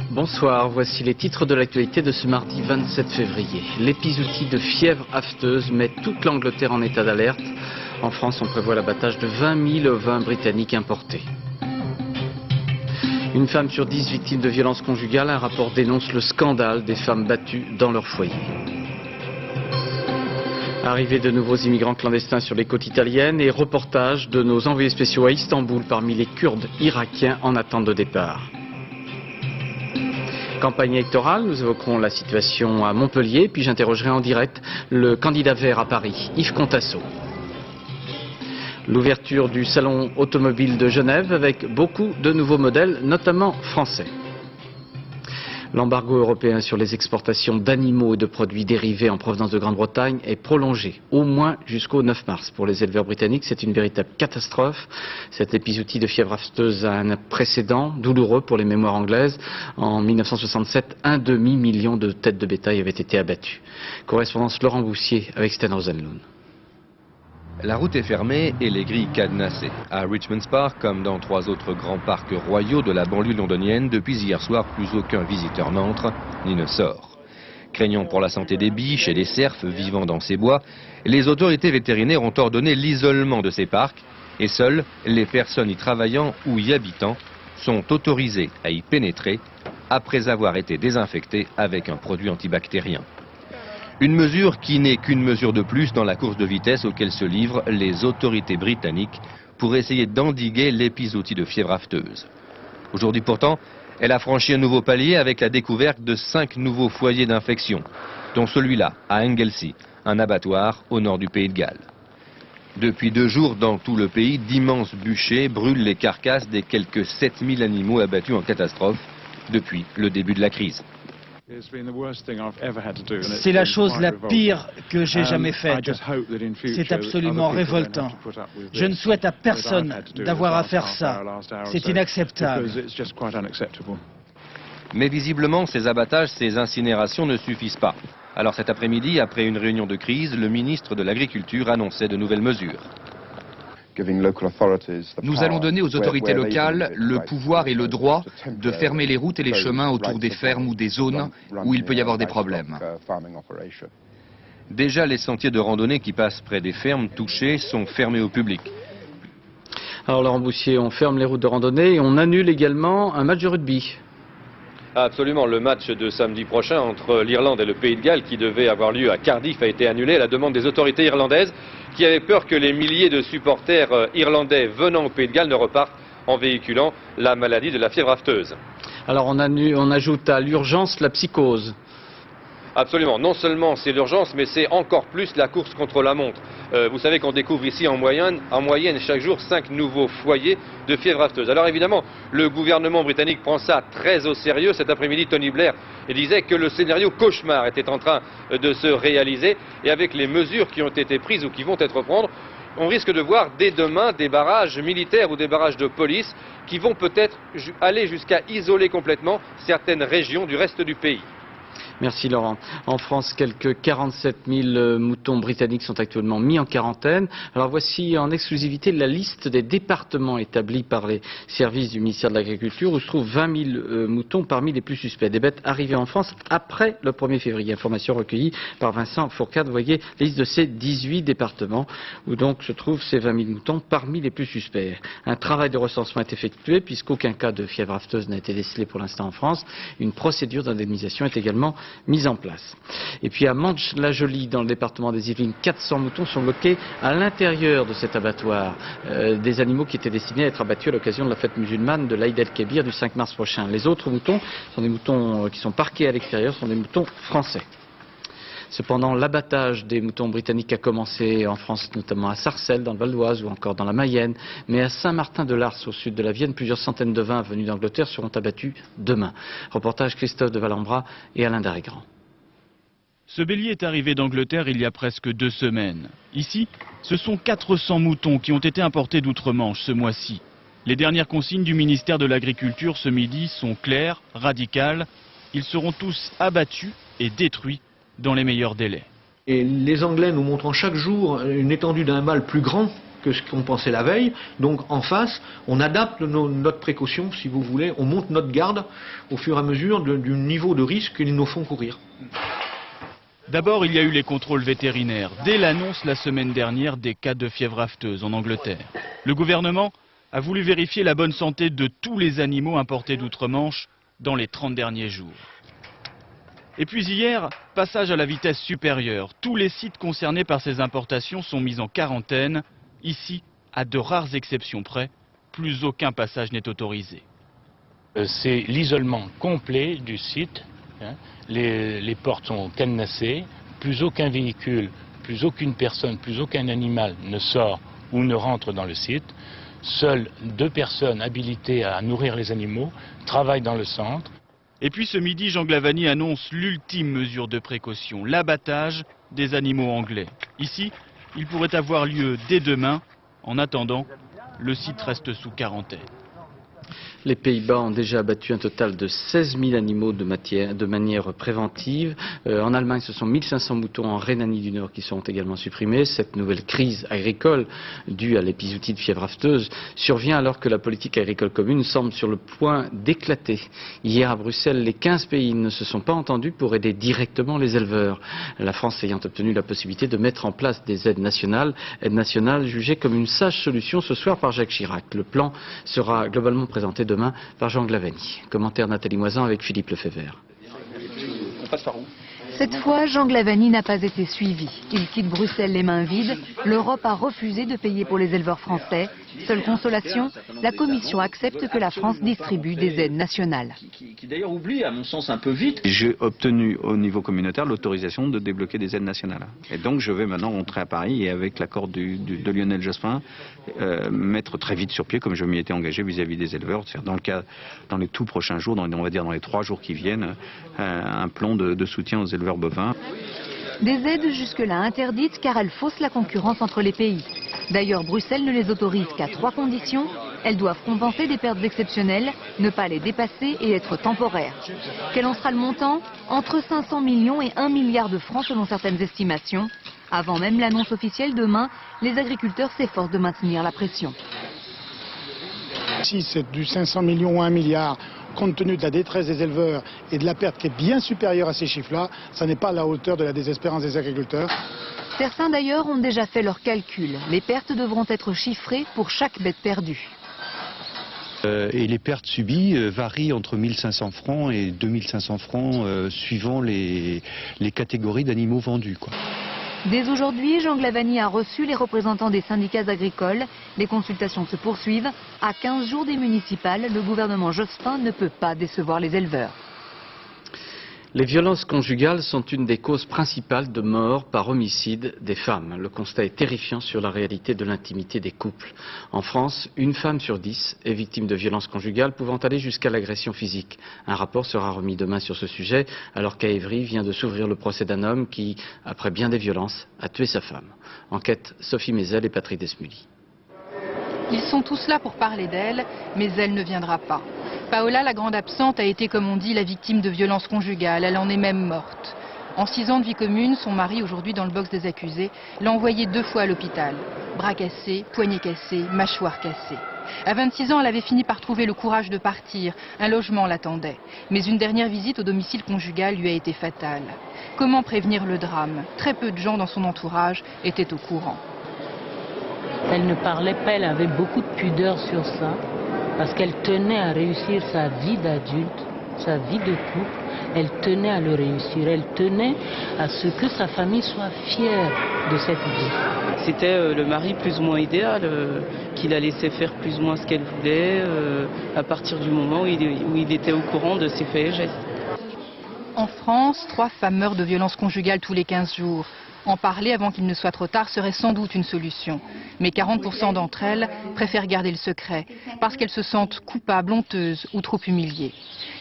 Bonsoir, voici les titres de l'actualité de ce mardi 27 février. L'épisodie de fièvre afteuse met toute l'Angleterre en état d'alerte. En France, on prévoit l'abattage de 20 000 ovins britanniques importés. Une femme sur 10 victime de violences conjugales, un rapport dénonce le scandale des femmes battues dans leur foyer. Arrivée de nouveaux immigrants clandestins sur les côtes italiennes et reportage de nos envoyés spéciaux à Istanbul parmi les Kurdes irakiens en attente de départ. Campagne électorale, nous évoquerons la situation à Montpellier, puis j'interrogerai en direct le candidat vert à Paris, Yves Contasso. L'ouverture du salon automobile de Genève avec beaucoup de nouveaux modèles, notamment français. L'embargo européen sur les exportations d'animaux et de produits dérivés en provenance de Grande-Bretagne est prolongé, au moins jusqu'au 9 mars. Pour les éleveurs britanniques, c'est une véritable catastrophe. Cette épizootie de fièvre afteuse a un précédent douloureux pour les mémoires anglaises. En 1967, 1,5 million de têtes de bétail avaient été abattues. Correspondance Laurent Boussier avec Sten Rosenlund. La route est fermée et les grilles cadenassées. À Richmond Park, comme dans 3 autres grands parcs royaux de la banlieue londonienne, depuis hier soir, plus aucun visiteur n'entre ni ne sort. Craignant pour la santé des biches et des cerfs vivant dans ces bois, les autorités vétérinaires ont ordonné l'isolement de ces parcs et seules les personnes y travaillant ou y habitant sont autorisées à y pénétrer après avoir été désinfectées avec un produit antibactérien. Une mesure qui n'est qu'une mesure de plus dans la course de vitesse auquel se livrent les autorités britanniques pour essayer d'endiguer l'épizootie de fièvre afteuse. Aujourd'hui pourtant, elle a franchi un nouveau palier avec la découverte de 5 nouveaux foyers d'infection, dont celui-là à Anglesey, un abattoir au nord du Pays de Galles. Depuis 2 jours, dans tout le pays, d'immenses bûchers brûlent les carcasses des quelques 7000 animaux abattus en catastrophe depuis le début de la crise. C'est la chose la pire que j'ai jamais faite. C'est absolument révoltant. Je ne souhaite à personne d'avoir à faire ça. C'est inacceptable. Mais visiblement, ces abattages, ces incinérations ne suffisent pas. Alors cet après-midi, après une réunion de crise, le ministre de l'Agriculture annonçait de nouvelles mesures. Nous allons donner aux autorités locales le pouvoir et le droit de fermer les routes et les chemins autour des fermes ou des zones où il peut y avoir des problèmes. Déjà, les sentiers de randonnée qui passent près des fermes touchées sont fermés au public. Alors Laurent Boussier, on ferme les routes de randonnée et on annule également un match de rugby. Absolument, le match de samedi prochain entre l'Irlande et le Pays de Galles qui devait avoir lieu à Cardiff a été annulé à la demande des autorités irlandaises qui avaient peur que les milliers de supporters irlandais venant au Pays de Galles ne repartent en véhiculant la maladie de la fièvre afteuse. Alors on ajoute à l'urgence la psychose. Absolument, non seulement c'est l'urgence, mais c'est encore plus la course contre la montre. Vous savez qu'on découvre ici en moyenne chaque jour 5 nouveaux foyers de fièvre afteuse. Alors évidemment, le gouvernement britannique prend ça très au sérieux. Cet après-midi, Tony Blair disait que le scénario cauchemar était en train de se réaliser. Et avec les mesures qui ont été prises ou qui vont être prises, on risque de voir dès demain des barrages militaires ou des barrages de police qui vont peut-être aller jusqu'à isoler complètement certaines régions du reste du pays. Merci Laurent. En France, quelques 47 000 moutons britanniques sont actuellement mis en quarantaine. Alors voici en exclusivité la liste des départements établis par les services du ministère de l'Agriculture où se trouvent 20 000 moutons parmi les plus suspects. Des bêtes arrivées en France après le 1er février. Information recueillie par Vincent Fourcade. Vous voyez la liste de ces 18 départements où donc se trouvent ces 20 000 moutons parmi les plus suspects. Un travail de recensement est effectué puisqu'aucun cas de fièvre afteuse n'a été décelé pour l'instant en France. Une procédure d'indemnisation est également mise en place. Et puis à Mantes-la-Jolie, dans le département des Yvelines, 400 moutons sont bloqués à l'intérieur de cet abattoir. Des animaux qui étaient destinés à être abattus à l'occasion de la fête musulmane de l'Aïd el-Kébir du 5 mars prochain. Les autres moutons sont des moutons qui sont parqués à l'extérieur, sont des moutons français. Cependant, l'abattage des moutons britanniques a commencé en France, notamment à Sarcelles, dans le Val d'Oise ou encore dans la Mayenne. Mais à Saint-Martin-de-Lars, au sud de la Vienne, plusieurs centaines de vins venus d'Angleterre seront abattus demain. Reportage Christophe de Valambra et Alain Darigran. Ce bélier est arrivé d'Angleterre il y a presque 2 semaines. Ici, ce sont 400 moutons qui ont été importés d'outre-Manche ce mois-ci. Les dernières consignes du ministère de l'Agriculture ce midi sont claires, radicales. Ils seront tous abattus et détruits dans les meilleurs délais. Et les Anglais nous montrant chaque jour une étendue d'un mal plus grand que ce qu'on pensait la veille. Donc en face, on adapte notre précaution, si vous voulez, on monte notre garde au fur et à mesure du niveau de risque qu'ils nous font courir. D'abord, il y a eu les contrôles vétérinaires, dès l'annonce la semaine dernière des cas de fièvre afteuse en Angleterre. Le gouvernement a voulu vérifier la bonne santé de tous les animaux importés d'outre-Manche dans les 30 derniers jours. Et puis hier, passage à la vitesse supérieure. Tous les sites concernés par ces importations sont mis en quarantaine. Ici, à de rares exceptions près, plus aucun passage n'est autorisé. C'est l'isolement complet du site. Les portes sont cadenassées. Plus aucun véhicule, plus aucune personne, plus aucun animal ne sort ou ne rentre dans le site. Seules 2 personnes habilitées à nourrir les animaux travaillent dans le centre. Et puis ce midi, Jean Glavany annonce l'ultime mesure de précaution, l'abattage des animaux anglais. Ici, il pourrait avoir lieu dès demain. En attendant, le site reste sous quarantaine. Les Pays-Bas ont déjà abattu un total de 16 000 animaux de manière préventive. En Allemagne, ce sont 1500 moutons en Rhénanie du Nord qui seront également supprimés. Cette nouvelle crise agricole due à l'épizootie de fièvre afteuse survient alors que la politique agricole commune semble sur le point d'éclater. Hier à Bruxelles, les 15 pays ne se sont pas entendus pour aider directement les éleveurs. La France ayant obtenu la possibilité de mettre en place des aides nationales jugées comme une sage solution ce soir par Jacques Chirac. Le plan sera globalement présenté demain par Jean Glavany. Commentaire Nathalie Moisan avec Philippe Lefebvre. On passe par où ? Cette fois, Jean Glavany n'a pas été suivi. Il quitte Bruxelles les mains vides. L'Europe a refusé de payer pour les éleveurs français. Seule consolation, la Commission accepte que la France distribue des aides nationales. Qui d'ailleurs oublie, à mon sens, un peu vite. J'ai obtenu au niveau communautaire l'autorisation de débloquer des aides nationales. Et donc je vais maintenant rentrer à Paris et avec l'accord de Lionel Jospin, mettre très vite sur pied, comme je m'y étais engagé vis-à-vis des éleveurs, de faire dans les tout prochains jours, on va dire dans les 3 jours qui viennent, un plan de soutien aux éleveurs bovins. Des aides jusque-là interdites car elles faussent la concurrence entre les pays. D'ailleurs, Bruxelles ne les autorise qu'à 3 conditions. Elles doivent compenser des pertes exceptionnelles, ne pas les dépasser et être temporaires. Quel en sera le montant ? Entre 500 millions et 1 milliard de francs selon certaines estimations. Avant même l'annonce officielle demain, les agriculteurs s'efforcent de maintenir la pression. Si c'est du 500 millions ou 1 milliard, compte tenu de la détresse des éleveurs et de la perte qui est bien supérieure à ces chiffres-là, ça n'est pas à la hauteur de la désespérance des agriculteurs. Certains d'ailleurs ont déjà fait leurs calculs. Les pertes devront être chiffrées pour chaque bête perdue. Et les pertes subies varient entre 1 500 francs et 2 500 francs suivant les catégories d'animaux vendus, quoi. Dès aujourd'hui, Jean Glavany a reçu les représentants des syndicats agricoles. Les consultations se poursuivent. À 15 jours des municipales, le gouvernement Jospin ne peut pas décevoir les éleveurs. Les violences conjugales sont une des causes principales de mort par homicide des femmes. Le constat est terrifiant sur la réalité de l'intimité des couples. En France, 1 femme sur 10 est victime de violences conjugales pouvant aller jusqu'à l'agression physique. Un rapport sera remis demain sur ce sujet, alors qu'à Évry vient de s'ouvrir le procès d'un homme qui, après bien des violences, a tué sa femme. Enquête Sophie Mézel et Patrick Desmully. Ils sont tous là pour parler d'elle, mais elle ne viendra pas. Paola, la grande absente, a été, comme on dit, la victime de violences conjugales. Elle en est même morte. En 6 ans de vie commune, son mari, aujourd'hui dans le box des accusés, l'a envoyée 2 fois à l'hôpital. Bras cassés, poignets cassés, mâchoires cassées. À 26 ans, elle avait fini par trouver le courage de partir. Un logement l'attendait. Mais une dernière visite au domicile conjugal lui a été fatale. Comment prévenir le drame? Très peu de gens dans son entourage étaient au courant. Elle ne parlait pas, elle avait beaucoup de pudeur sur ça. Parce qu'elle tenait à réussir sa vie d'adulte, sa vie de couple, elle tenait à le réussir, elle tenait à ce que sa famille soit fière de cette vie. C'était le mari plus ou moins idéal, qui la laissait faire plus ou moins ce qu'elle voulait, à partir du moment où il était au courant de ses faits et gestes. En France, 3 femmes meurent de violences conjugales tous les 15 jours. En parler avant qu'il ne soit trop tard serait sans doute une solution. Mais 40% d'entre elles préfèrent garder le secret parce qu'elles se sentent coupables, honteuses ou trop humiliées.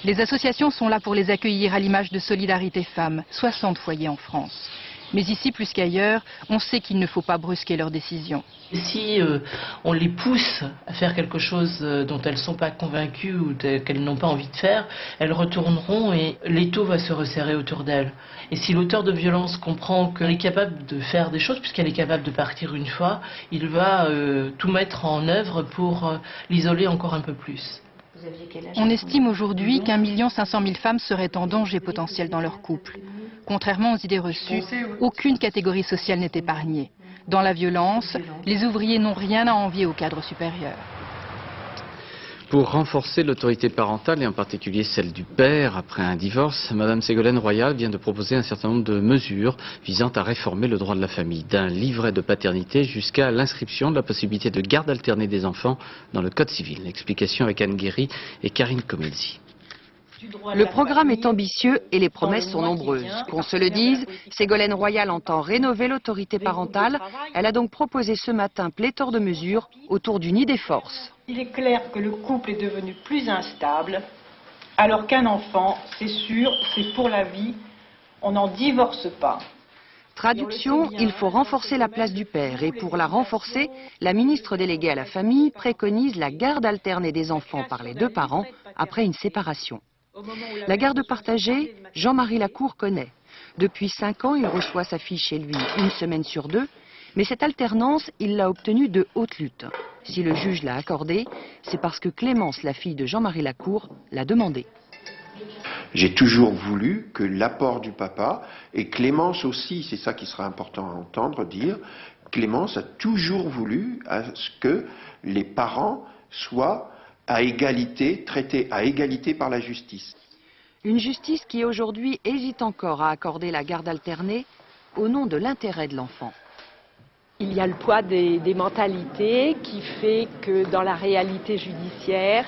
Les associations sont là pour les accueillir à l'image de Solidarité Femmes, 60 foyers en France. Mais ici, plus qu'ailleurs, on sait qu'il ne faut pas brusquer leurs décisions. Si on les pousse à faire quelque chose dont elles ne sont pas convaincues ou qu'elles n'ont pas envie de faire, elles retourneront et l'étau va se resserrer autour d'elles. Et si l'auteur de violence comprend qu'elle est capable de faire des choses, puisqu'elle est capable de partir une fois, il va tout mettre en œuvre pour l'isoler encore un peu plus. On estime aujourd'hui qu'1 500 000 femmes seraient en danger potentiel dans leur couple. Contrairement aux idées reçues, aucune catégorie sociale n'est épargnée. Dans la violence, les ouvriers n'ont rien à envier au cadre supérieur. Pour renforcer l'autorité parentale, et en particulier celle du père après un divorce, Mme Ségolène Royal vient de proposer un certain nombre de mesures visant à réformer le droit de la famille, d'un livret de paternité jusqu'à l'inscription de la possibilité de garde alternée des enfants dans le Code civil. Explication avec Anne Guéry et Karine Comelzi. Le programme est ambitieux et les promesses sont nombreuses. Qu'on se le dise, Ségolène Royal entend rénover l'autorité parentale. Elle a donc proposé ce matin pléthore de mesures autour du nid des forces. Il est clair que le couple est devenu plus instable, alors qu'un enfant, c'est sûr, c'est pour la vie, on n'en divorce pas. Traduction, il faut renforcer la place du père et pour la renforcer, la ministre déléguée à la famille préconise la garde alternée des enfants par les deux parents après une séparation. La garde partagée, Jean-Marie Lacour connaît. Depuis 5 ans, il reçoit sa fille chez lui une semaine sur 2, mais cette alternance, il l'a obtenue de haute lutte. Si le juge l'a accordée, c'est parce que Clémence, la fille de Jean-Marie Lacour, l'a demandé. J'ai toujours voulu que l'apport du papa, et Clémence aussi, c'est ça qui sera important à entendre dire, Clémence a toujours voulu à ce que les parents soient à égalité, traités à égalité par la justice. Une justice qui aujourd'hui hésite encore à accorder la garde alternée au nom de l'intérêt de l'enfant. Il y a le poids des mentalités qui fait que dans la réalité judiciaire,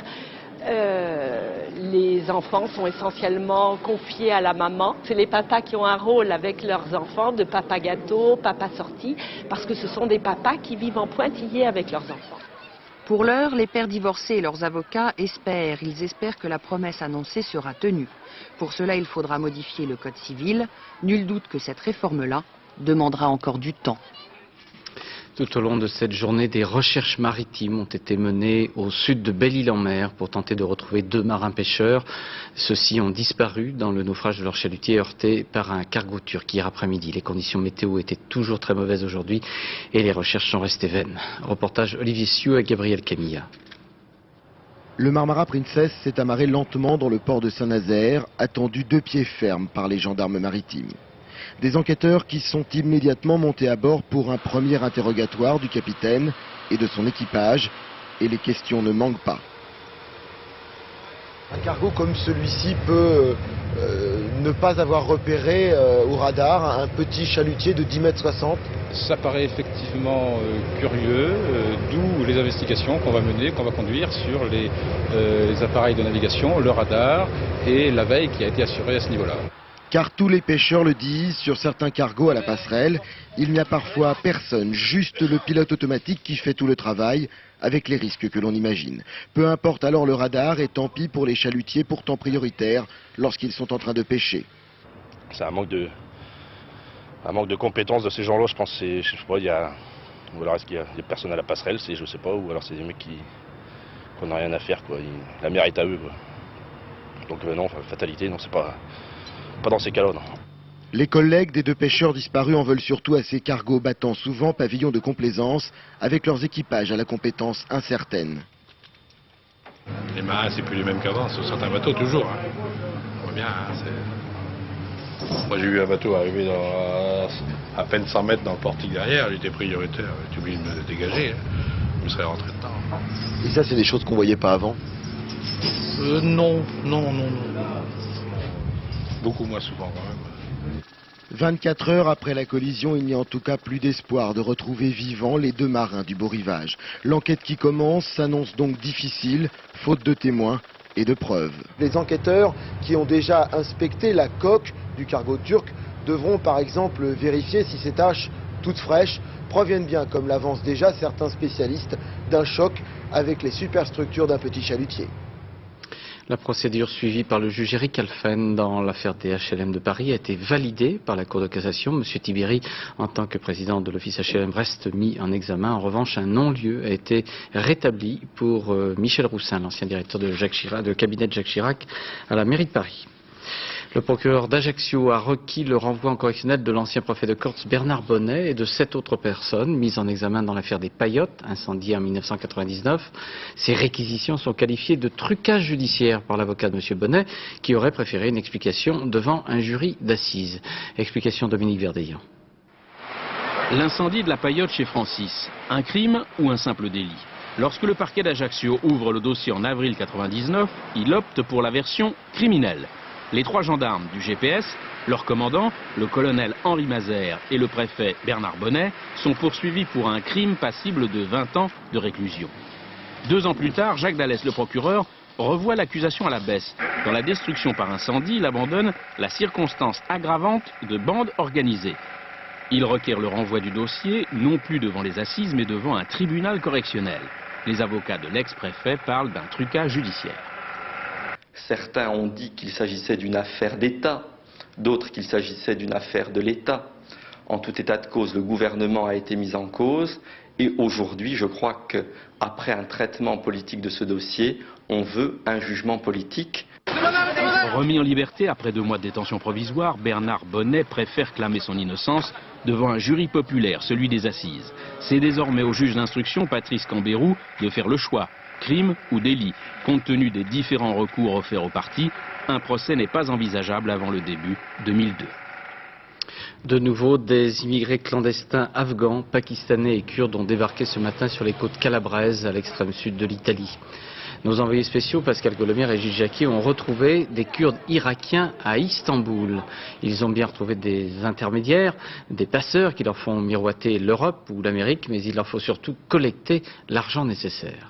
les enfants sont essentiellement confiés à la maman. C'est les papas qui ont un rôle avec leurs enfants de papa gâteau, papa sorti, parce que ce sont des papas qui vivent en pointillé avec leurs enfants. Pour l'heure, les pères divorcés et leurs avocats espèrent. Ils espèrent que la promesse annoncée sera tenue. Pour cela, il faudra modifier le Code civil. Nul doute que cette réforme-là demandera encore du temps. Tout au long de cette journée, des recherches maritimes ont été menées au sud de Belle-Île-en-Mer pour tenter de retrouver 2 marins pêcheurs. Ceux-ci ont disparu dans le naufrage de leur chalutier heurté par un cargo turc hier après-midi. Les conditions météo étaient toujours très mauvaises aujourd'hui et les recherches sont restées vaines. Reportage Olivier Siou et Gabriel Camilla. Le Marmara Princess s'est amarré lentement dans le port de Saint-Nazaire, attendu 2 pieds fermes par les gendarmes maritimes. Des enquêteurs qui sont immédiatement montés à bord pour un premier interrogatoire du capitaine et de son équipage, et les questions ne manquent pas. Un cargo comme celui-ci peut ne pas avoir repéré au radar un petit chalutier de 10,60 m. Ça paraît effectivement curieux, d'où les investigations qu'on va mener, qu'on va conduire sur les appareils de navigation, le radar et la veille qui a été assurée à ce niveau-là. Car tous les pêcheurs le disent, sur certains cargos à la passerelle, il n'y a parfois personne, juste le pilote automatique qui fait tout le travail, avec les risques que l'on imagine. Peu importe alors le radar, et tant pis pour les chalutiers pourtant prioritaires lorsqu'ils sont en train de pêcher. C'est un manque de compétences de ces gens-là, je pense. Je sais pas, ou alors est-ce qu'il y a des personnes à la passerelle, je sais pas, ou alors c'est des mecs qui n'ont rien à faire, quoi. La mer est à eux, quoi. Donc non, fatalité, non, c'est pas dans ces cas-là, non. Les collègues des 2 pêcheurs disparus en veulent surtout à ces cargos battant souvent pavillon de complaisance avec leurs équipages à la compétence incertaine. Les marins, c'est plus les mêmes qu'avant, sur certains bateaux, toujours. Hein. On voit bien, Moi, j'ai vu un bateau arriver à peine 100 mètres dans le portique derrière, il était prioritaire, j'ai oublié de me dégager, je me serais rentré dedans. Et ça, c'est des choses qu'on voyait pas avant? Non. Beaucoup moins souvent, quand même. 24 heures après la collision, il n'y a en tout cas plus d'espoir de retrouver vivants les 2 marins du beau rivage. L'enquête qui commence s'annonce donc difficile, faute de témoins et de preuves. Les enquêteurs qui ont déjà inspecté la coque du cargo turc devront par exemple vérifier si ces taches toutes fraîches proviennent bien, comme l'avancent déjà certains spécialistes, d'un choc avec les superstructures d'un petit chalutier. La procédure suivie par le juge Éric Alphen dans l'affaire des HLM de Paris a été validée par la Cour de cassation. Monsieur Tibéri, en tant que président de l'office HLM, reste mis en examen. En revanche, un non-lieu a été rétabli pour Michel Roussin, l'ancien directeur de cabinet de Jacques Chirac à la mairie de Paris. Le procureur d'Ajaccio a requis le renvoi en correctionnel de l'ancien préfet de Corse Bernard Bonnet et de 7 autres personnes mises en examen dans l'affaire des Paillotes, incendiée en 1999. Ces réquisitions sont qualifiées de trucage judiciaire par l'avocat de M. Bonnet, qui aurait préféré une explication devant un jury d'assises. Explication Dominique Verdeillan. L'incendie de la Paillote chez Francis, un crime ou un simple délit? Lorsque le parquet d'Ajaccio ouvre le dossier en avril 1999, il opte pour la version criminelle. Les 3 gendarmes du GPS, leur commandant, le colonel Henri Mazère et le préfet Bernard Bonnet, sont poursuivis pour un crime passible de 20 ans de réclusion. 2 ans plus tard, Jacques Dallès, le procureur, revoit l'accusation à la baisse. Dans la destruction par incendie, il abandonne la circonstance aggravante de bande organisée. Il requiert le renvoi du dossier, non plus devant les assises, mais devant un tribunal correctionnel. Les avocats de l'ex-préfet parlent d'un trucage judiciaire. Certains ont dit qu'il s'agissait d'une affaire d'État, d'autres qu'il s'agissait d'une affaire de l'État. En tout état de cause, le gouvernement a été mis en cause et aujourd'hui, je crois qu'après un traitement politique de ce dossier, on veut un jugement politique. Remis en liberté après 2 mois de détention provisoire, Bernard Bonnet préfère clamer son innocence devant un jury populaire, celui des assises. C'est désormais au juge d'instruction, Patrice Cambérou, de faire le choix. Crime ou délit. Compte tenu des différents recours offerts aux parties, un procès n'est pas envisageable avant le début 2002. De nouveau, des immigrés clandestins afghans, pakistanais et kurdes ont débarqué ce matin sur les côtes calabraises à l'extrême sud de l'Italie. Nos envoyés spéciaux, Pascal Colomière et Gilles Jacquier, ont retrouvé des Kurdes irakiens à Istanbul. Ils ont bien retrouvé des intermédiaires, des passeurs qui leur font miroiter l'Europe ou l'Amérique, mais il leur faut surtout collecter l'argent nécessaire.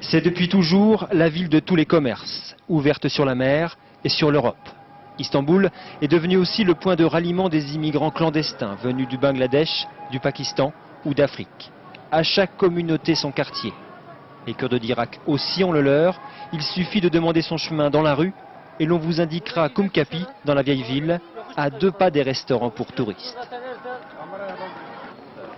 C'est depuis toujours la ville de tous les commerces, ouverte sur la mer et sur l'Europe. Istanbul est devenu aussi le point de ralliement des immigrants clandestins venus du Bangladesh, du Pakistan ou d'Afrique. À chaque communauté son quartier. Les Kurdes d'Irak aussi ont le leur. Il suffit de demander son chemin dans la rue et l'on vous indiquera Kumkapi, dans la vieille ville, à 2 pas des restaurants pour touristes.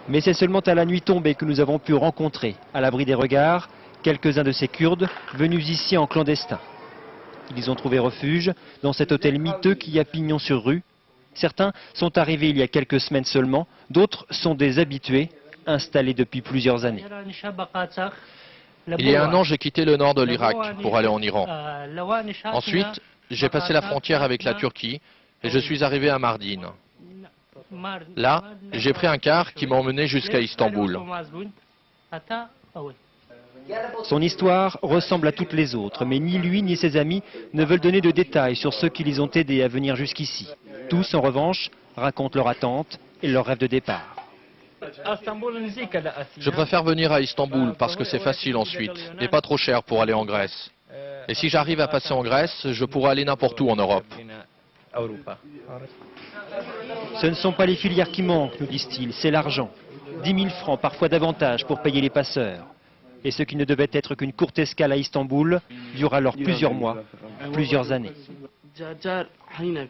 Mais c'est seulement à la nuit tombée que nous avons pu rencontrer, à l'abri des regards, quelques-uns de ces Kurdes venus ici en clandestin. Ils ont trouvé refuge dans cet hôtel miteux qui a pignon sur rue. Certains sont arrivés il y a quelques semaines seulement, d'autres sont des habitués, installés depuis plusieurs années. Il y a 1 an, j'ai quitté le nord de l'Irak pour aller en Iran. Ensuite, j'ai passé la frontière avec la Turquie et je suis arrivé à Mardin. Là, j'ai pris un car qui m'a emmené jusqu'à Istanbul. Son histoire ressemble à toutes les autres, mais ni lui ni ses amis ne veulent donner de détails sur ceux qui les ont aidés à venir jusqu'ici. Tous, en revanche, racontent leur attente et leur rêve de départ. Je préfère venir à Istanbul parce que c'est facile ensuite et pas trop cher pour aller en Grèce. Et si j'arrive à passer en Grèce, je pourrai aller n'importe où en Europe. Ce ne sont pas les filières qui manquent, nous disent-ils, c'est l'argent. 10 000 francs, parfois davantage, pour payer les passeurs. Et ce qui ne devait être qu'une courte escale à Istanbul dure alors plusieurs mois, plusieurs années.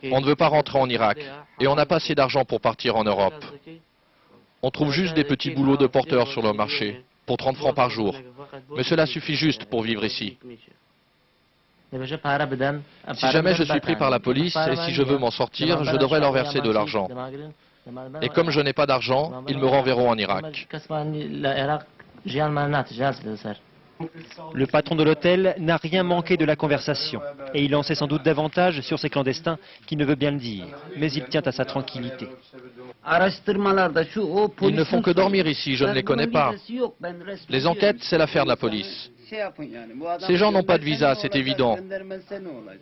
On ne veut pas rentrer en Irak et on n'a pas assez d'argent pour partir en Europe. On trouve juste des petits boulots de porteurs sur le marché, pour 30 francs par jour. Mais cela suffit juste pour vivre ici. Si jamais je suis pris par la police et si je veux m'en sortir, je devrais leur verser de l'argent. Et comme je n'ai pas d'argent, ils me renverront en Irak. Le patron de l'hôtel n'a rien manqué de la conversation et il en sait sans doute davantage sur ces clandestins qui ne veut bien le dire, mais il tient à sa tranquillité. Ils ne font que dormir ici, je ne les connais pas. Les enquêtes, c'est l'affaire de la police. Ces gens n'ont pas de visa, c'est évident.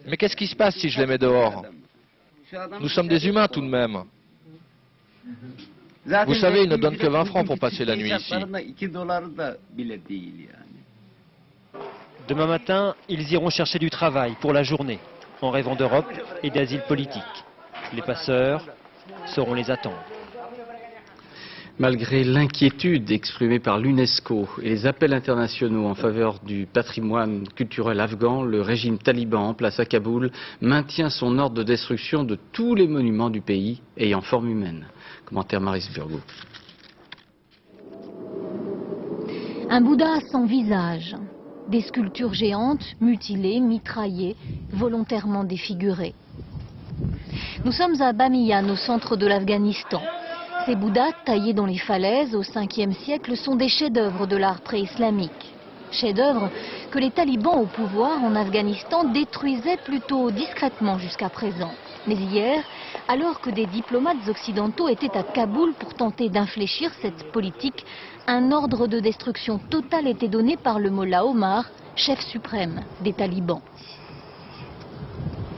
Mais qu'est-ce qui se passe si je les mets dehors? Nous sommes des humains tout de même. Vous savez, ils ne donnent que 20 francs pour passer la nuit ici. Demain matin, ils iront chercher du travail pour la journée, en rêvant d'Europe et d'asile politique. Les passeurs sauront les attendre. Malgré l'inquiétude exprimée par l'UNESCO et les appels internationaux en faveur du patrimoine culturel afghan, le régime taliban en place à Kaboul maintient son ordre de destruction de tous les monuments du pays ayant forme humaine. Commentaire Maris Burgo. Un Bouddha sans visage, des sculptures géantes, mutilées, mitraillées, volontairement défigurées. Nous sommes à Bamiyan, au centre de l'Afghanistan. Ces Bouddhas, taillés dans les falaises au 5e siècle, sont des chefs-d'œuvre de l'art pré-islamique. Chefs-d'œuvre que les talibans au pouvoir en Afghanistan détruisaient plutôt discrètement jusqu'à présent. Mais hier, alors que des diplomates occidentaux étaient à Kaboul pour tenter d'infléchir cette politique, un ordre de destruction totale était donné par le Mollah Omar, chef suprême des talibans.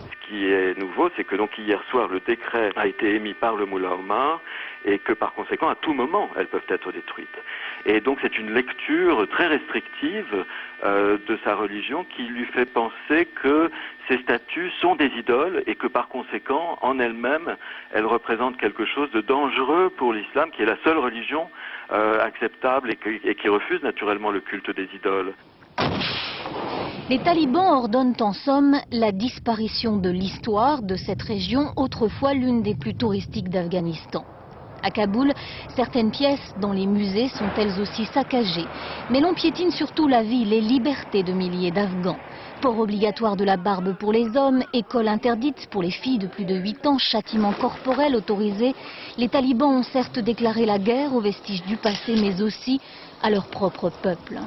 Ce qui est nouveau, c'est que donc hier soir, le décret a été émis par le Mollah Omar et que par conséquent, à tout moment, elles peuvent être détruites. Et donc c'est une lecture très restrictive de sa religion qui lui fait penser que ces statues sont des idoles et que par conséquent, en elles-mêmes, elles représentent quelque chose de dangereux pour l'islam, qui est la seule religion acceptable et qui refuse naturellement le culte des idoles. Les talibans ordonnent en somme la disparition de l'histoire de cette région, autrefois l'une des plus touristiques d'Afghanistan. À Kaboul, certaines pièces dans les musées sont elles aussi saccagées. Mais l'on piétine surtout la vie, les libertés de milliers d'Afghans. Port obligatoire de la barbe pour les hommes, école interdite pour les filles de plus de 8 ans, châtiment corporel autorisé. Les talibans ont certes déclaré la guerre aux vestiges du passé, mais aussi à leur propre peuple.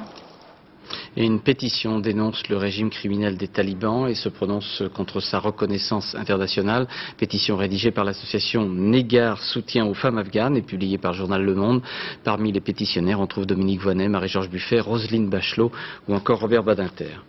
Et une pétition dénonce le régime criminel des talibans et se prononce contre sa reconnaissance internationale. Pétition rédigée par l'association Négar Soutien aux femmes afghanes et publiée par le journal Le Monde. Parmi les pétitionnaires, on trouve Dominique Voynet, Marie-Georges Buffet, Roselyne Bachelot ou encore Robert Badinter.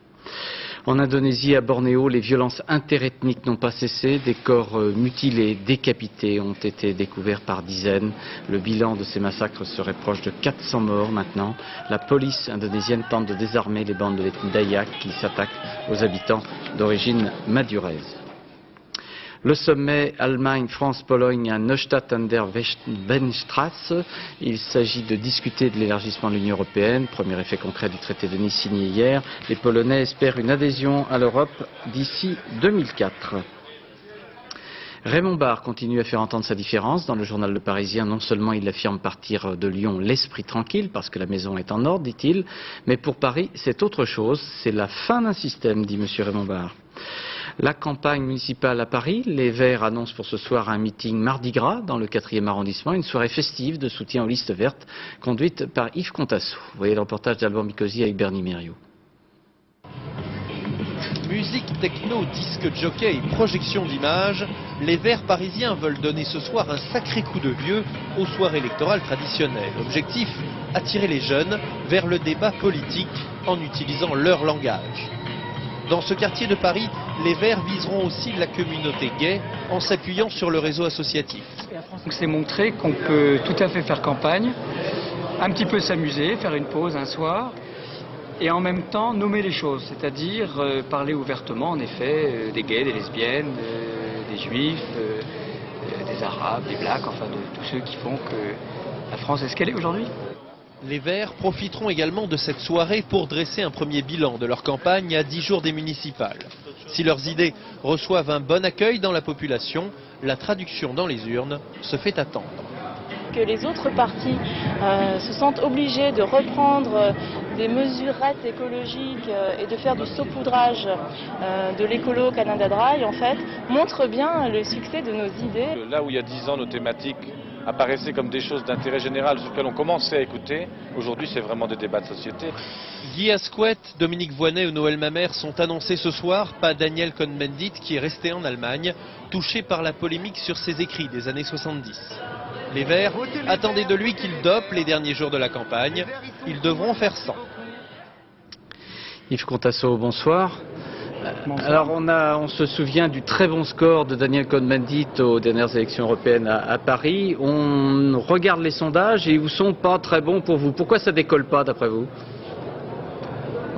En Indonésie, à Bornéo, les violences interethniques n'ont pas cessé. Des corps mutilés, décapités ont été découverts par dizaines. Le bilan de ces massacres serait proche de 400 morts maintenant. La police indonésienne tente de désarmer les bandes de l'ethnie Dayak qui s'attaquent aux habitants d'origine maduraise. Le sommet Allemagne-France-Pologne à Neustadt an der Weststraße. Il s'agit de discuter de l'élargissement de l'Union européenne. Premier effet concret du traité de Nice signé hier. Les Polonais espèrent une adhésion à l'Europe d'ici 2004. Raymond Barre continue à faire entendre sa différence. Dans le journal Le Parisien, non seulement il affirme partir de Lyon l'esprit tranquille, parce que la maison est en ordre, dit-il, mais pour Paris, c'est autre chose. C'est la fin d'un système, dit M. Raymond Barre. La campagne municipale à Paris, les Verts annoncent pour ce soir un meeting Mardi Gras dans le 4e arrondissement, une soirée festive de soutien aux listes vertes conduite par Yves Contasso. Vous voyez le reportage d'Alban Mikosi avec Bernie Mériot. Musique, techno, disque jockey et projection d'images, les Verts parisiens veulent donner ce soir un sacré coup de vieux aux soirs électorales traditionnelles. Objectif, attirer les jeunes vers le débat politique en utilisant leur langage. Dans ce quartier de Paris, les Verts viseront aussi la communauté gay en s'appuyant sur le réseau associatif. C'est montrer qu'on peut tout à fait faire campagne, un petit peu s'amuser, faire une pause un soir, et en même temps nommer les choses, c'est-à-dire parler ouvertement en effet des gays, des lesbiennes, des juifs, des arabes, des blacks, enfin de tous ceux qui font que la France est ce qu'elle est aujourd'hui. Les Verts profiteront également de cette soirée pour dresser un premier bilan de leur campagne à 10 jours des municipales. Si leurs idées reçoivent un bon accueil dans la population, la traduction dans les urnes se fait attendre. Que les autres partis se sentent obligés de reprendre des mesurettes écologiques et de faire du saupoudrage de l'écolo Canada Dry, en fait, montre bien le succès de nos idées. Là où il y a 10 ans, nos thématiques apparaissaient comme des choses d'intérêt général sur lesquelles on commençait à écouter, aujourd'hui c'est vraiment des débats de société. Guy Asquith, Dominique Voynet ou Noël Mamère sont annoncés ce soir, pas Daniel Cohn-Bendit qui est resté en Allemagne, touché par la polémique sur ses écrits des années 70. Les Verts attendaient de lui qu'il dope les derniers jours de la campagne. Ils devront faire 100. Yves Contasso, bonsoir. Alors on se souvient du très bon score de Daniel Cohn-Bendit aux dernières élections européennes à Paris. On regarde les sondages et ils ne sont pas très bons pour vous. Pourquoi ça ne décolle pas d'après vous ?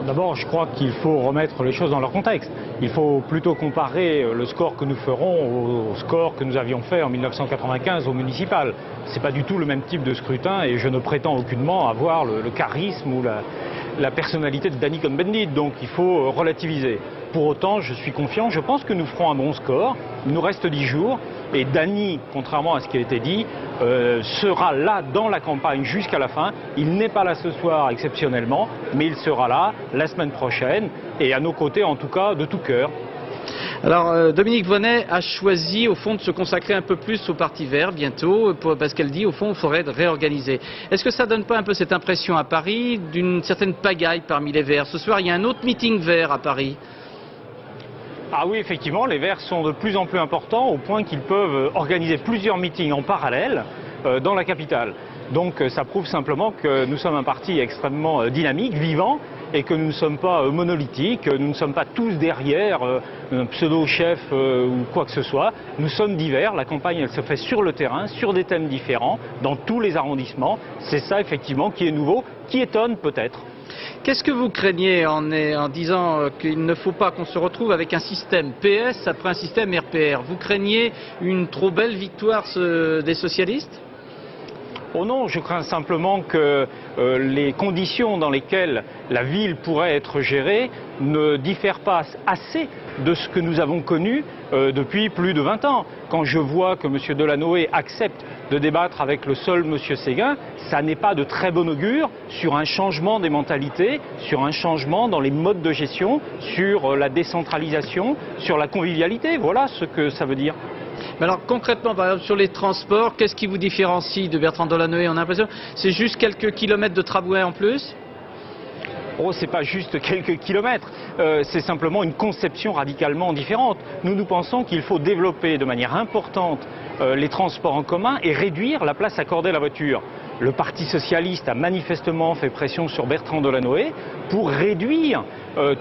D'abord, je crois qu'il faut remettre les choses dans leur contexte. Il faut plutôt comparer le score que nous ferons au score que nous avions fait en 1995 au municipal. Ce n'est pas du tout le même type de scrutin et je ne prétends aucunement avoir le charisme ou la personnalité de Danny Cohn-Bendit, donc il faut relativiser. Pour autant, je suis confiant, je pense que nous ferons un bon score. Il nous reste 10 jours et Danny, contrairement à ce qui a été dit, sera là dans la campagne jusqu'à la fin. Il n'est pas là ce soir exceptionnellement, mais il sera là la semaine prochaine et à nos côtés en tout cas de tout cœur. Alors Dominique Voynet a choisi au fond de se consacrer un peu plus au Parti Vert bientôt, parce qu'elle dit au fond il faudrait réorganiser. Est-ce que ça donne pas un peu cette impression à Paris d'une certaine pagaille parmi les Verts? Ce soir il y a un autre meeting vert à Paris. Ah oui, effectivement, les Verts sont de plus en plus importants au point qu'ils peuvent organiser plusieurs meetings en parallèle dans la capitale. Donc ça prouve simplement que nous sommes un parti extrêmement dynamique, vivant, et que nous ne sommes pas monolithiques, nous ne sommes pas tous derrière un pseudo-chef ou quoi que ce soit. Nous sommes divers, la campagne elle se fait sur le terrain, sur des thèmes différents, dans tous les arrondissements. C'est ça effectivement qui est nouveau, qui étonne peut-être. Qu'est-ce que vous craignez en disant qu'il ne faut pas qu'on se retrouve avec un système PS après un système RPR? Vous craignez une trop belle victoire des socialistes? Oh non, je crains simplement que les conditions dans lesquelles la ville pourrait être gérée ne diffèrent pas assez de ce que nous avons connu depuis plus de 20 ans. Quand je vois que M. Delanoë accepte de débattre avec le seul M. Séguin, ça n'est pas de très bon augure sur un changement des mentalités, sur un changement dans les modes de gestion, sur la décentralisation, sur la convivialité. Voilà ce que ça veut dire. Mais alors concrètement, par exemple sur les transports, qu'est-ce qui vous différencie de Bertrand Delanoë? On a l'impression que c'est juste quelques kilomètres de tramway en plus? Oh, c'est pas juste quelques kilomètres, c'est simplement une conception radicalement différente. Nous pensons qu'il faut développer de manière importante les transports en commun et réduire la place accordée à la voiture. Le Parti socialiste a manifestement fait pression sur Bertrand Delanoë pour réduire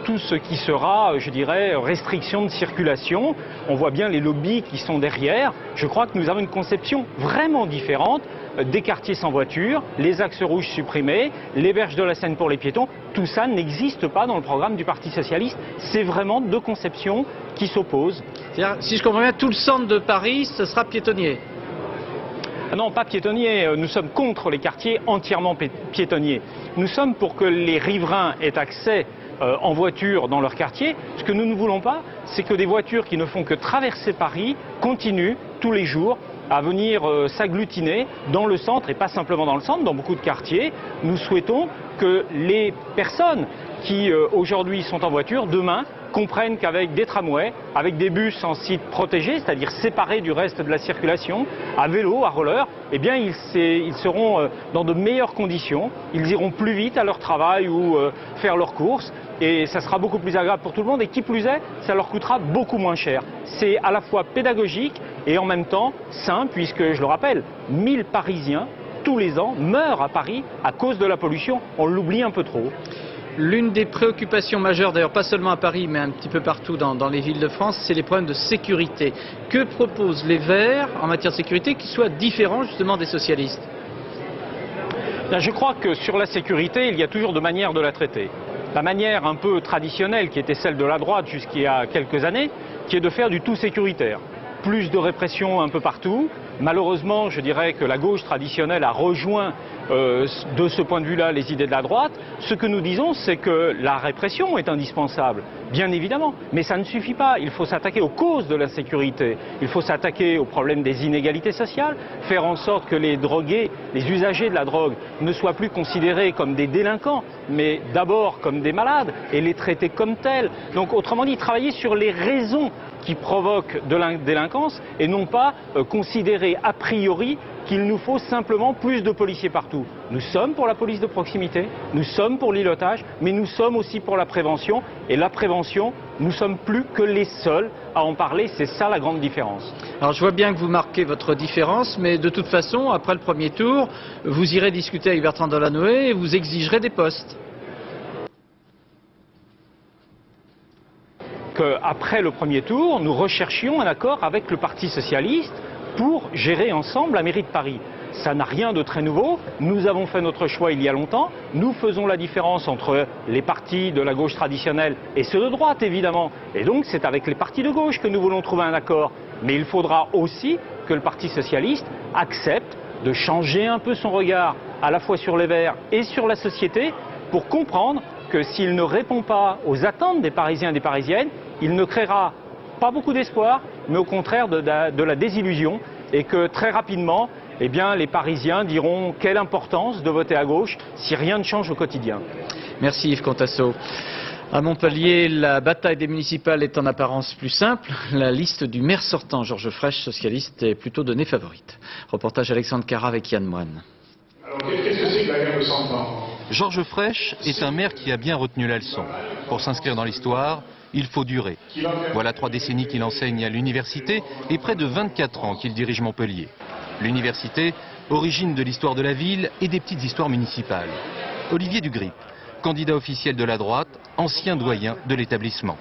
tout ce qui sera, je dirais, restriction de circulation. On voit bien les lobbies qui sont derrière. Je crois que nous avons une conception vraiment différente des quartiers sans voiture, les axes rouges supprimés, les berges de la Seine pour les piétons. Tout ça n'existe pas dans le programme du Parti socialiste. C'est vraiment deux conceptions qui s'opposent. C'est-à-dire, si je comprends bien, tout le centre de Paris, ce sera piétonnier? Non, pas piétonnier. Nous sommes contre les quartiers entièrement piétonniers. Nous sommes pour que les riverains aient accès en voiture dans leur quartier. Ce que nous ne voulons pas, c'est que des voitures qui ne font que traverser Paris continuent tous les jours à venir s'agglutiner dans le centre, et pas simplement dans le centre, dans beaucoup de quartiers. Nous souhaitons que les personnes qui aujourd'hui sont en voiture, demain, comprennent qu'avec des tramways, avec des bus en site protégé, c'est-à-dire séparés du reste de la circulation, à vélo, à roller, eh bien ils seront dans de meilleures conditions, ils iront plus vite à leur travail ou faire leurs courses, et ça sera beaucoup plus agréable pour tout le monde, et qui plus est, ça leur coûtera beaucoup moins cher. C'est à la fois pédagogique et en même temps sain, puisque, je le rappelle, 1000 Parisiens tous les ans meurent à Paris à cause de la pollution, on l'oublie un peu trop. L'une des préoccupations majeures, d'ailleurs pas seulement à Paris, mais un petit peu partout dans les villes de France, c'est les problèmes de sécurité. Que proposent les Verts en matière de sécurité qui soit différent justement des socialistes? Je crois que sur la sécurité, il y a toujours deux manières de la traiter. La manière un peu traditionnelle, qui était celle de la droite jusqu'il y a quelques années, qui est de faire du tout sécuritaire. Plus de répression un peu partout. Malheureusement, je dirais que la gauche traditionnelle a rejoint de ce point de vue-là les idées de la droite. Ce que nous disons, c'est que la répression est indispensable, bien évidemment, mais ça ne suffit pas. Il faut s'attaquer aux causes de l'insécurité, il faut s'attaquer au problème des inégalités sociales, faire en sorte que les drogués, les usagers de la drogue ne soient plus considérés comme des délinquants, mais d'abord comme des malades et les traiter comme tels. Donc autrement dit, travailler sur les raisons qui provoquent de la délinquance et non pas considérer a priori qu'il nous faut simplement plus de policiers partout. Nous sommes pour la police de proximité, nous sommes pour l'îlotage, mais nous sommes aussi pour la prévention. Et la prévention, nous sommes plus que les seuls à en parler, c'est ça la grande différence. Alors je vois bien que vous marquez votre différence, mais de toute façon, après le premier tour, vous irez discuter avec Bertrand Delanoë et vous exigerez des postes. Qu'après le premier tour, nous recherchions un accord avec le Parti socialiste pour gérer ensemble la mairie de Paris. ça n'a rien de très nouveau. Nous avons fait notre choix il y a longtemps. Nous faisons la différence entre les partis de la gauche traditionnelle et ceux de droite, évidemment. Et donc, c'est avec les partis de gauche que nous voulons trouver un accord. Mais il faudra aussi que le Parti socialiste accepte de changer un peu son regard, à la fois sur les Verts et sur la société, pour comprendre que s'il ne répond pas aux attentes des Parisiens et des Parisiennes, il ne créera pas beaucoup d'espoir, mais au contraire de la désillusion, et que très rapidement, eh bien, les Parisiens diront quelle importance de voter à gauche si rien ne change au quotidien. Merci Yves Contasso. À Montpellier, la bataille des municipales est en apparence plus simple. La liste du maire sortant, Georges Frêche, socialiste, est plutôt donnée favorite. Reportage Alexandre Carra avec Yann Moine. Alors, qu'est-ce que c'est que la guerre de 100 ans ? Georges Frêche est un maire qui a bien retenu la leçon. Pour s'inscrire dans l'histoire, il faut durer. Voilà 3 décennies qu'il enseigne à l'université et près de 24 ans qu'il dirige Montpellier. L'université, origine de l'histoire de la ville et des petites histoires municipales. Olivier Dugrip, candidat officiel de la droite, ancien doyen de l'établissement.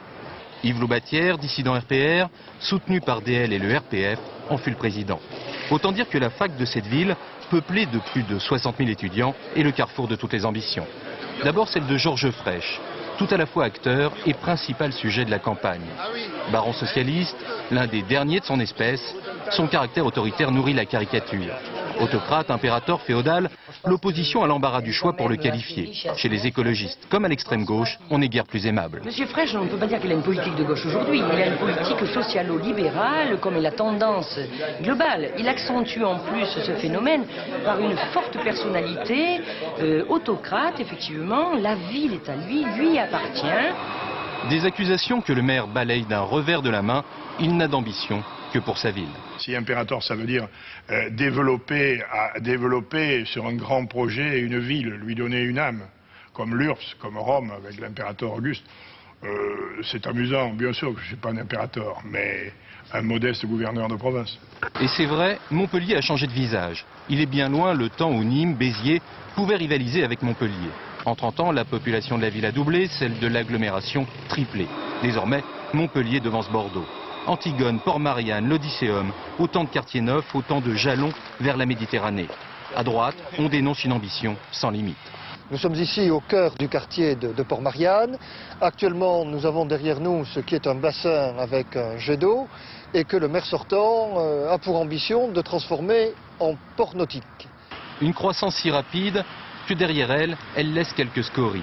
Yves Loubatière, dissident RPR, soutenu par DL et le RPF, en fut le président. Autant dire que la fac de cette ville, peuplée de plus de 60 000 étudiants, est le carrefour de toutes les ambitions. D'abord celle de Georges Frêche, tout à la fois acteur et principal sujet de la campagne. Baron socialiste, l'un des derniers de son espèce, son caractère autoritaire nourrit la caricature. Autocrate, impérator, féodal, l'opposition a l'embarras du choix pour le qualifier. Chez les écologistes, comme à l'extrême gauche, on n'est guère plus aimable. Monsieur Frêche, on ne peut pas dire qu'il a une politique de gauche aujourd'hui. Il a une politique socialo-libérale, comme est la tendance globale. Il accentue en plus ce phénomène par une forte personnalité, autocrate, effectivement. La ville est à lui, lui appartient. Des accusations que le maire balaye d'un revers de la main, il n'a d'ambition que pour sa ville. Si impérator, ça veut dire développer sur un grand projet une ville, lui donner une âme, comme l'URSS, comme Rome avec l'impérator Auguste. C'est amusant, bien sûr que je ne suis pas un impérator, mais un modeste gouverneur de province. Et c'est vrai, Montpellier a changé de visage. Il est bien loin le temps où Nîmes, Béziers pouvaient rivaliser avec Montpellier. En 30 ans, la population de la ville a doublé, celle de l'agglomération triplé. Désormais, Montpellier devance Bordeaux. Antigone, Port-Marianne, l'Odysséum, autant de quartiers neufs, autant de jalons vers la Méditerranée. À droite, on dénonce une ambition sans limite. Nous sommes ici au cœur du quartier de Port-Marianne. Actuellement, nous avons derrière nous ce qui est un bassin avec un jet d'eau et que le maire sortant a pour ambition de transformer en port nautique. Une croissance si rapide que derrière elle, elle laisse quelques scories.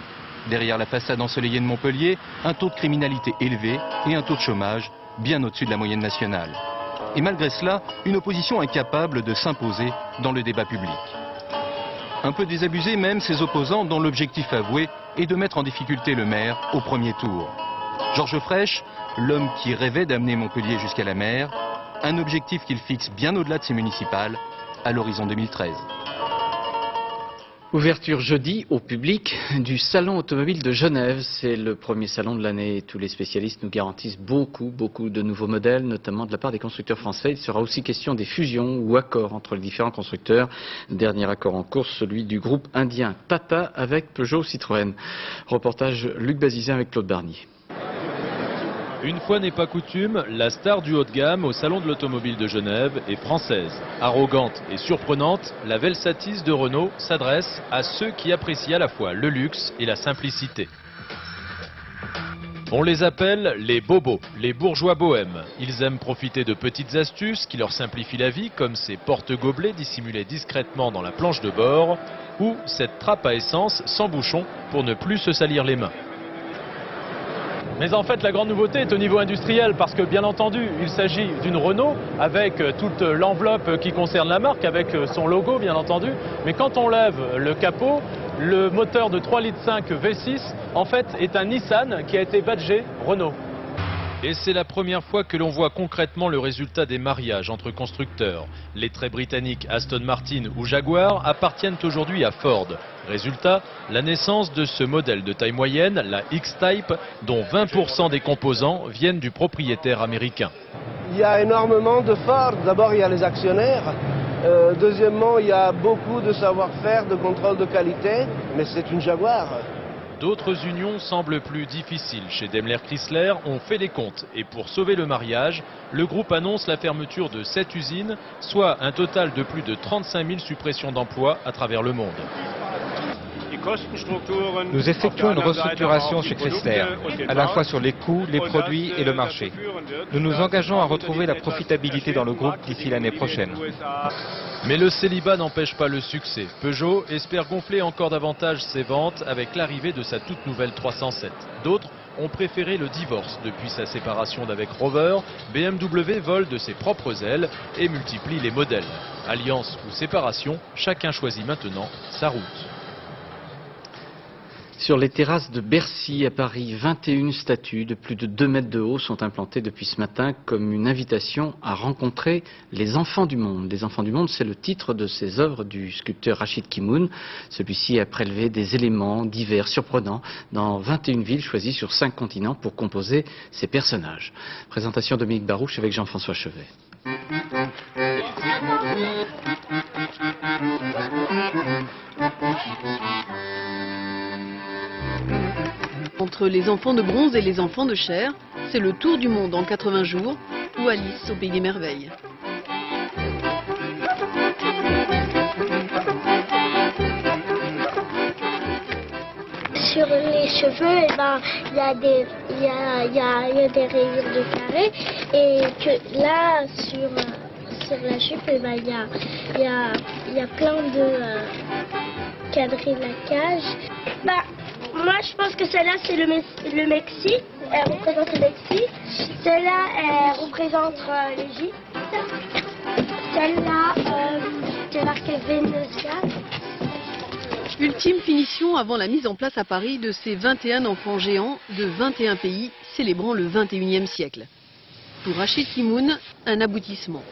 Derrière la façade ensoleillée de Montpellier, un taux de criminalité élevé et un taux de chômage bien au-dessus de la moyenne nationale. Et malgré cela, une opposition incapable de s'imposer dans le débat public. Un peu désabusé même ses opposants dont l'objectif avoué est de mettre en difficulté le maire au premier tour. Georges Frêche, l'homme qui rêvait d'amener Montpellier jusqu'à la mer, un objectif qu'il fixe bien au-delà de ses municipales, à l'horizon 2013. Ouverture jeudi au public du Salon automobile de Genève. C'est le premier salon de l'année. Tous les spécialistes nous garantissent beaucoup de nouveaux modèles, notamment de la part des constructeurs français. Il sera aussi question des fusions ou accords entre les différents constructeurs. Dernier accord en course, celui du groupe indien Tata avec Peugeot Citroën. Reportage Luc Bazizin avec Claude Barnier. Une fois n'est pas coutume, la star du haut de gamme au Salon de l'Automobile de Genève est française. Arrogante et surprenante, la Velsatis de Renault s'adresse à ceux qui apprécient à la fois le luxe et la simplicité. On les appelle les bobos, les bourgeois bohèmes. Ils aiment profiter de petites astuces qui leur simplifient la vie, comme ces porte-gobelets dissimulés discrètement dans la planche de bord, ou cette trappe à essence sans bouchon pour ne plus se salir les mains. Mais en fait, la grande nouveauté est au niveau industriel parce que, bien entendu, il s'agit d'une Renault avec toute l'enveloppe qui concerne la marque, avec son logo, bien entendu. Mais quand on lève le capot, le moteur de 3,5 litres V6, en fait, est un Nissan qui a été badgé Renault. Et c'est la première fois que l'on voit concrètement le résultat des mariages entre constructeurs. Les traits britanniques Aston Martin ou Jaguar appartiennent aujourd'hui à Ford. Résultat, la naissance de ce modèle de taille moyenne, la X-Type, dont 20% des composants viennent du propriétaire américain. Il y a énormément de Ford. D'abord, il y a les actionnaires. Deuxièmement, il y a beaucoup de savoir-faire, de contrôle de qualité, mais c'est une Jaguar. D'autres unions semblent plus difficiles. Chez Daimler Chrysler, on fait les comptes. Et pour sauver le mariage, le groupe annonce la fermeture de 7 usines, soit un total de plus de 35 000 suppressions d'emplois à travers le monde. Nous effectuons une restructuration chez Chrysler, à la fois sur les coûts, les produits et le marché. Nous nous engageons à retrouver la profitabilité dans le groupe d'ici l'année prochaine. Mais le célibat n'empêche pas le succès. Peugeot espère gonfler encore davantage ses ventes avec l'arrivée de sa toute nouvelle 307. D'autres ont préféré le divorce depuis sa séparation d'avec Rover. BMW vole de ses propres ailes et multiplie les modèles. Alliance ou séparation, chacun choisit maintenant sa route. Sur les terrasses de Bercy à Paris, 21 statues de plus de 2 mètres de haut sont implantées depuis ce matin comme une invitation à rencontrer les enfants du monde. Les enfants du monde, c'est le titre de ces œuvres du sculpteur Rachid Kimoun. Celui-ci a prélevé des éléments divers, surprenants, dans 21 villes choisies sur 5 continents pour composer ces personnages. Présentation de Dominique Barouche avec Jean-François Chevet. Entre les enfants de bronze et les enfants de chair, c'est le tour du monde en 80 jours ou Alice au pays des merveilles. Sur les cheveux, il y a des rayures de carré et que là, sur la jupe, il y a plein de quadrillacages. Moi, je pense que celle-là, c'est le Mexique. Elle représente le Mexique. Celle-là, elle représente l'Égypte. Celle-là, c'est marqué Venezuela. Ultime finition avant la mise en place à Paris de ces 21 enfants géants de 21 pays célébrant le 21e siècle. Pour Rachid Kimoun, un aboutissement.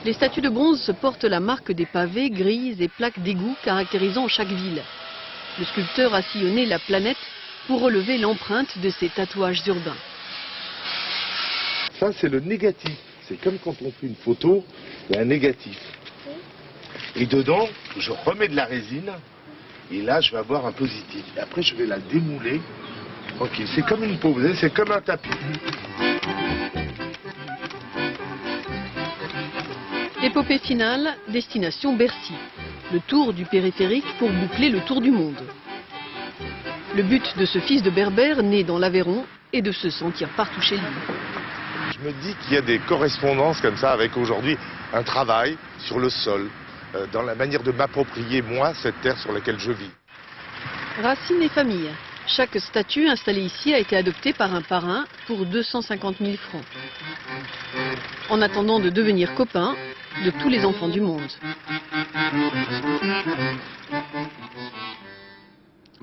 Les statues de bronze se portent la marque des pavés, grilles et plaques d'égout caractérisant chaque ville. Le sculpteur a sillonné la planète pour relever l'empreinte de ses tatouages urbains. Ça, c'est le négatif. C'est comme quand on fait une photo, il y a un négatif. Et dedans, je remets de la résine, et là, je vais avoir un positif. Et après, je vais la démouler. Ok, c'est comme une peau, vous savez, c'est comme un tapis. Épopée finale, destination Bercy. Le tour du périphérique pour boucler le tour du monde. Le but de ce fils de berbère né dans l'Aveyron est de se sentir partout chez lui. Je me dis qu'il y a des correspondances comme ça avec aujourd'hui un travail sur le sol, dans la manière de m'approprier moi cette terre sur laquelle je vis. Racines et famille. Chaque statue installée ici a été adoptée par un parrain pour 250 000 francs. En attendant de devenir copain de tous les enfants du monde.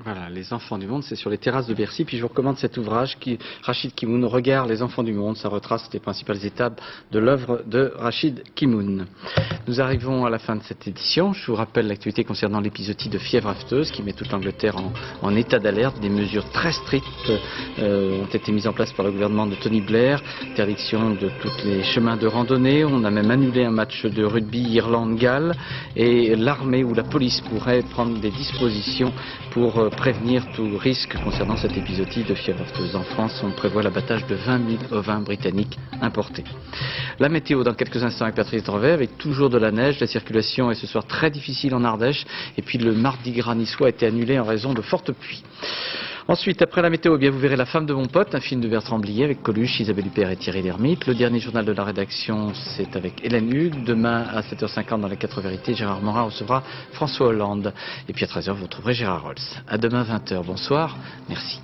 Voilà, les enfants du monde, c'est sur les terrasses de Bercy. Puis je vous recommande cet ouvrage, Rachid Kimoun, Regarde les enfants du monde. Ça retrace les principales étapes de l'œuvre de Rachid Kimoun. Nous arrivons à la fin de cette édition. Je vous rappelle l'actualité concernant l'épizootie de fièvre afteuse qui met toute l'Angleterre en état d'alerte. Des mesures très strictes ont été mises en place par le gouvernement de Tony Blair. Interdiction de tous les chemins de randonnée. On a même annulé un match de rugby Irlande-Galles. Et l'armée ou la police pourrait prendre des dispositions pour prévenir tout risque concernant cette épizootie de fièvre afteuse. En France, on prévoit l'abattage de 20 000 ovins britanniques importés. La météo dans quelques instants avec Patrice Drevet, avec toujours de la neige. La circulation est ce soir très difficile en Ardèche. Et puis le mardi gras niçois a été annulé en raison de fortes pluies. Ensuite, après la météo, eh bien, vous verrez La femme de mon pote, un film de Bertrand Blier avec Coluche, Isabelle Huppert et Thierry Lhermitte. Le dernier journal de la rédaction, c'est avec Hélène Hugues. Demain, à 7h50, dans les 4 vérités, Gérard Morin recevra François Hollande. Et puis à 13h, vous retrouverez Gérard Rolls. À demain, 20h. Bonsoir. Merci.